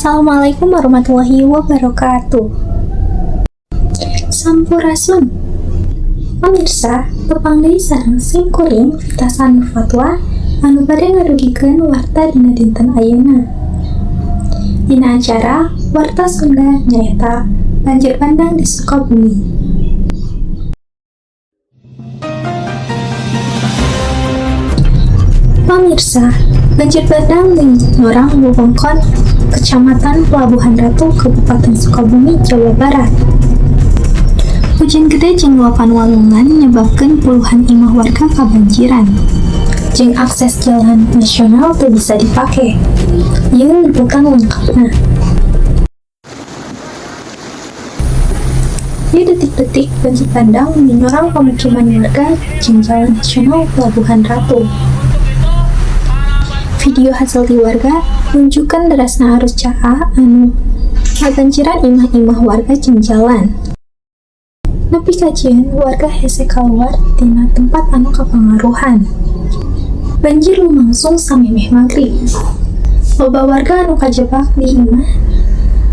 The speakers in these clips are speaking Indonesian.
Assalamualaikum warahmatullahi wabarakatuh. Sampurasun. Pemirsa, tepang deui sareng simkuring Vitasan Fatwa anu bade ngadugikeun warta dina dinten ayeuna. Dina acara Warta Sunda nyaeta banjir bandang di Sukabumi. Pemirsa, banjir bandang di Norang wewengkon Kecamatan Pelabuhan Ratu, Kabupaten Sukabumi, Jawa Barat. Hujan gede jeung luapan walungan menyebabkan puluhan imah warga kabanjiran. Jeung akses jalan nasional teu bisa dipake. Ieu liputan lengkapna. Di detik-detik banjir bandang menyerang pemukiman warga jeung jalan nasional Pelabuhan Ratu. Video hasil di warga menunjukkan derasna arus caa anu ngabanjiran imah-imah warga jeung jalan. Nepi kajian warga hese kaluar tina tempat anu kapangaruhan. Banjir lumangsung samemeh magrib. Loba warga anu kajebak di imah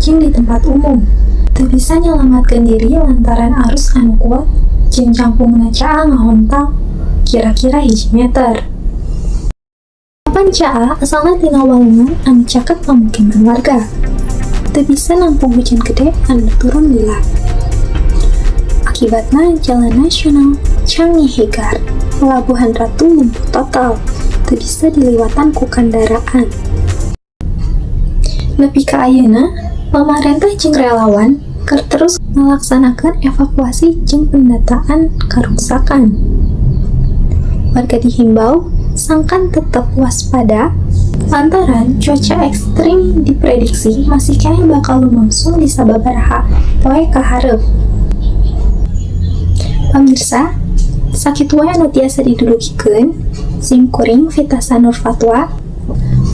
jeung di tempat umum teu bisa nyelamatkeun diri lantaran arus anu kuat jeung campungna caa ngahontal kira-kira 1 meter. Papan caa asalna tina walungan anu caket pemukiman warga. Teu bisa nampung hujan gede anu turun lila. Akibatna jalan nasional Canggih Hegar, Pelabuhan Ratu lumpuh total, teu bisa diliwatan ku kendaraan. Nepi ka ayeuna, pamarentah jeung relawan keur terus melaksanakan evakuasi jeung pendataan karuksakan. Warga dihimbau sangkan tetap waspada lantaran cuaca ekstrim diprediksi masih kene bakal lumangsung di sababaraha poe kahareup. Pamirsa, sakitu wae anu tiasa didulukikeun simkuring Vitasan Fatwa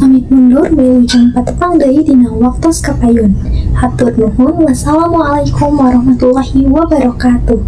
pamit mundur wilujeng patepang deui dina waktos kapayun. Hatur nuhun. Wassalamualaikum warahmatullahi wabarakatuh.